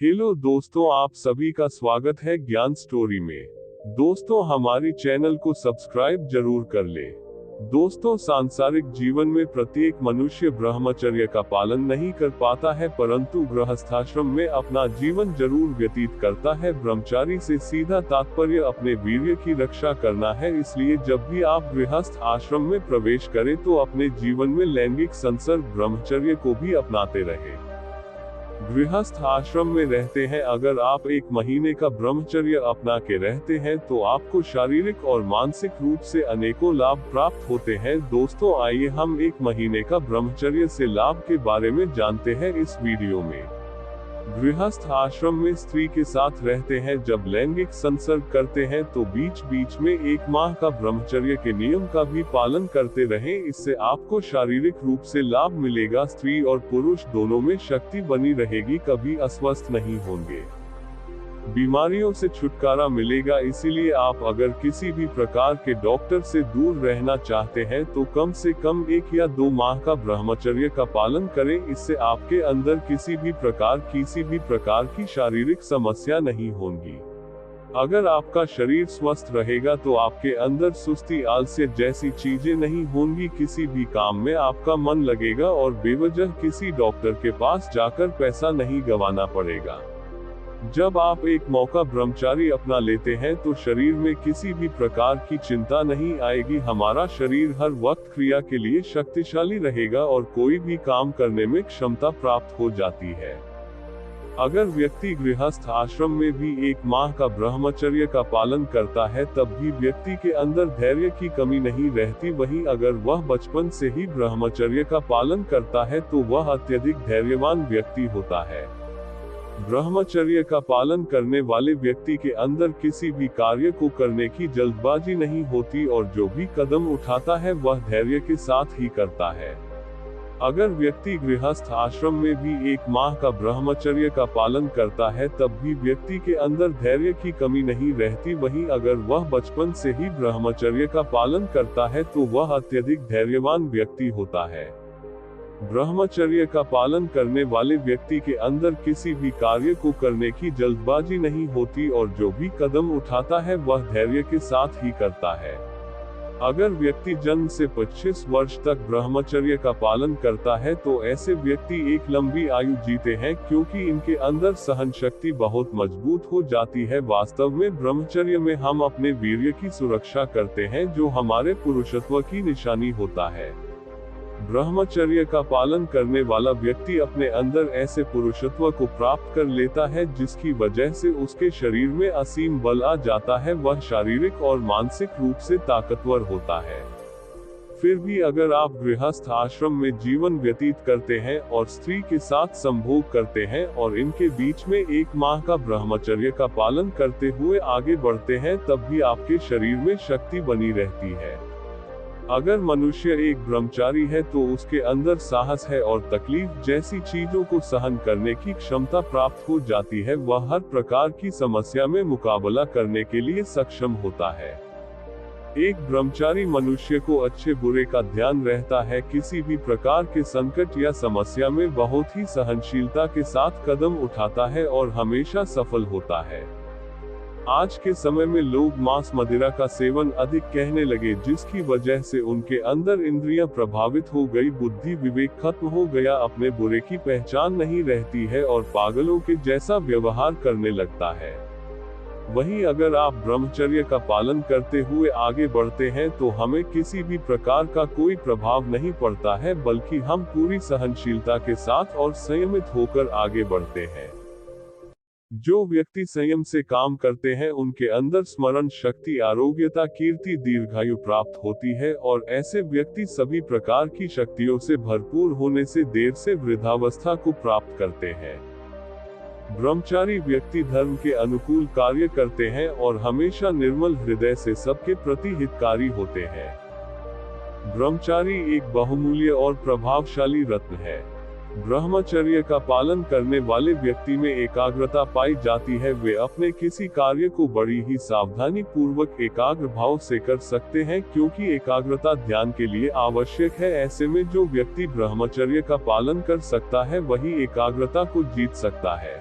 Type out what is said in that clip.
Hello दोस्तों, आप सभी का स्वागत है ज्ञान स्टोरी में। दोस्तों, हमारी चैनल को सब्सक्राइब जरूर कर ले। दोस्तों, सांसारिक जीवन में प्रत्येक मनुष्य ब्रह्मचर्य का पालन नहीं कर पाता है, परंतु गृहस्थाश्रम में अपना जीवन जरूर व्यतीत करता है। ब्रह्मचारी से सीधा तात्पर्य अपने वीर्य की रक्षा करना है। इसलिए जब भी आप गृहस्थ आश्रम में प्रवेश करें तो अपने जीवन में लैंगिक संसर्ग ब्रह्मचर्य को भी अपनाते रहे। गृहस्थ आश्रम में रहते हैं, अगर आप 1 महीने का ब्रह्मचर्य अपना के रहते हैं तो आपको शारीरिक और मानसिक रूप से अनेकों लाभ प्राप्त होते हैं। दोस्तों, आइए हम 1 महीने का ब्रह्मचर्य से लाभ के बारे में जानते हैं इस वीडियो में। गृहस्थ आश्रम में स्त्री के साथ रहते हैं। जब लैंगिक संसर्ग करते हैं तो बीच बीच में 1 माह का ब्रह्मचर्य के नियम का भी पालन करते रहें। इससे आपको शारीरिक रूप से लाभ मिलेगा। स्त्री और पुरुष दोनों में शक्ति बनी रहेगी, कभी अस्वस्थ नहीं होंगे, बीमारियों से छुटकारा मिलेगा। इसीलिए आप अगर किसी भी प्रकार के डॉक्टर से दूर रहना चाहते हैं तो कम से कम 1 या 2 माह का ब्रह्मचर्य का पालन करें। इससे आपके अंदर किसी भी प्रकार की शारीरिक समस्या नहीं होगी। अगर आपका शरीर स्वस्थ रहेगा तो आपके अंदर सुस्ती, आलस्य जैसी चीजें नहीं होंगी। किसी भी काम में आपका मन लगेगा और बेवजह किसी डॉक्टर के पास जाकर पैसा नहीं गंवाना पड़ेगा। जब आप 1 मौका ब्रह्मचारी अपना लेते हैं तो शरीर में किसी भी प्रकार की चिंता नहीं आएगी। हमारा शरीर हर वक्त क्रिया के लिए शक्तिशाली रहेगा और कोई भी काम करने में क्षमता प्राप्त हो जाती है। अगर व्यक्ति गृहस्थ आश्रम में भी 1 माह का ब्रह्मचर्य का पालन करता है तब भी व्यक्ति के अंदर धैर्य की कमी नहीं रहती। वहीं अगर वह बचपन से ही ब्रह्मचर्य का पालन करता है तो वह अत्यधिक धैर्यवान व्यक्ति होता है। ब्रह्मचर्य का पालन करने वाले व्यक्ति के अंदर किसी भी कार्य को करने की जल्दबाजी नहीं होती और जो भी कदम उठाता है वह धैर्य के साथ ही करता है। अगर व्यक्ति गृहस्थ आश्रम में भी 1 माह का ब्रह्मचर्य का पालन करता है तब भी व्यक्ति के अंदर धैर्य की कमी नहीं रहती। वहीं अगर वह बचपन से ही ब्रह्मचर्य का पालन करता है तो वह अत्यधिक धैर्यवान व्यक्ति होता है। ब्रह्मचर्य का पालन करने वाले व्यक्ति के अंदर किसी भी कार्य को करने की जल्दबाजी नहीं होती और जो भी कदम उठाता है वह धैर्य के साथ ही करता है। अगर व्यक्ति जन्म से 25 वर्ष तक ब्रह्मचर्य का पालन करता है तो ऐसे व्यक्ति एक लंबी आयु जीते हैं, क्योंकि इनके अंदर सहन शक्ति बहुत मजबूत हो जाती है। वास्तव में ब्रह्मचर्य में हम अपने वीर्य की सुरक्षा करते हैं, जो हमारे पुरुषत्व की निशानी होता है। ब्रह्मचर्य का पालन करने वाला व्यक्ति अपने अंदर ऐसे पुरुषत्व को प्राप्त कर लेता है जिसकी वजह से उसके शरीर में असीम बल आ जाता है। वह शारीरिक और मानसिक रूप से ताकतवर होता है। फिर भी अगर आप गृहस्थ आश्रम में जीवन व्यतीत करते हैं और स्त्री के साथ संभोग करते हैं और इनके बीच में 1 माह का ब्रह्मचर्य का पालन करते हुए आगे बढ़ते हैं तब भी आपके शरीर में शक्ति बनी रहती है। अगर मनुष्य एक ब्रह्मचारी है तो उसके अंदर साहस है और तकलीफ जैसी चीजों को सहन करने की क्षमता प्राप्त हो जाती है। वह हर प्रकार की समस्या में मुकाबला करने के लिए सक्षम होता है। एक ब्रह्मचारी मनुष्य को अच्छे बुरे का ध्यान रहता है। किसी भी प्रकार के संकट या समस्या में बहुत ही सहनशीलता के साथ कदम उठाता है और हमेशा सफल होता है। आज के समय में लोग मांस मदिरा का सेवन अधिक कहने लगे, जिसकी वजह से उनके अंदर इंद्रियां प्रभावित हो गई, बुद्धि विवेक खत्म हो गया, अपने बुरे की पहचान नहीं रहती है और पागलों के जैसा व्यवहार करने लगता है। वहीं अगर आप ब्रह्मचर्य का पालन करते हुए आगे बढ़ते हैं तो हमें किसी भी प्रकार का कोई प्रभाव नहीं पड़ता है, बल्कि हम पूरी सहनशीलता के साथ और संयमित होकर आगे बढ़ते हैं। जो व्यक्ति संयम से काम करते हैं उनके अंदर स्मरण शक्ति, आरोग्यता, कीर्ति, दीर्घायु प्राप्त होती है और ऐसे व्यक्ति सभी प्रकार की शक्तियों से भरपूर होने से देर से वृद्धावस्था को प्राप्त करते हैं। ब्रह्मचारी व्यक्ति धर्म के अनुकूल कार्य करते हैं और हमेशा निर्मल हृदय से सबके प्रति हितकारी होते हैं। ब्रह्मचारी एक बहुमूल्य और प्रभावशाली रत्न है। ब्रह्मचर्य का पालन करने वाले व्यक्ति में एकाग्रता पाई जाती है। वे अपने किसी कार्य को बड़ी ही सावधानी पूर्वक एकाग्र भाव से कर सकते हैं, क्योंकि एकाग्रता ध्यान के लिए आवश्यक है। ऐसे में जो व्यक्ति ब्रह्मचर्य का पालन कर सकता है वही एकाग्रता को जीत सकता है।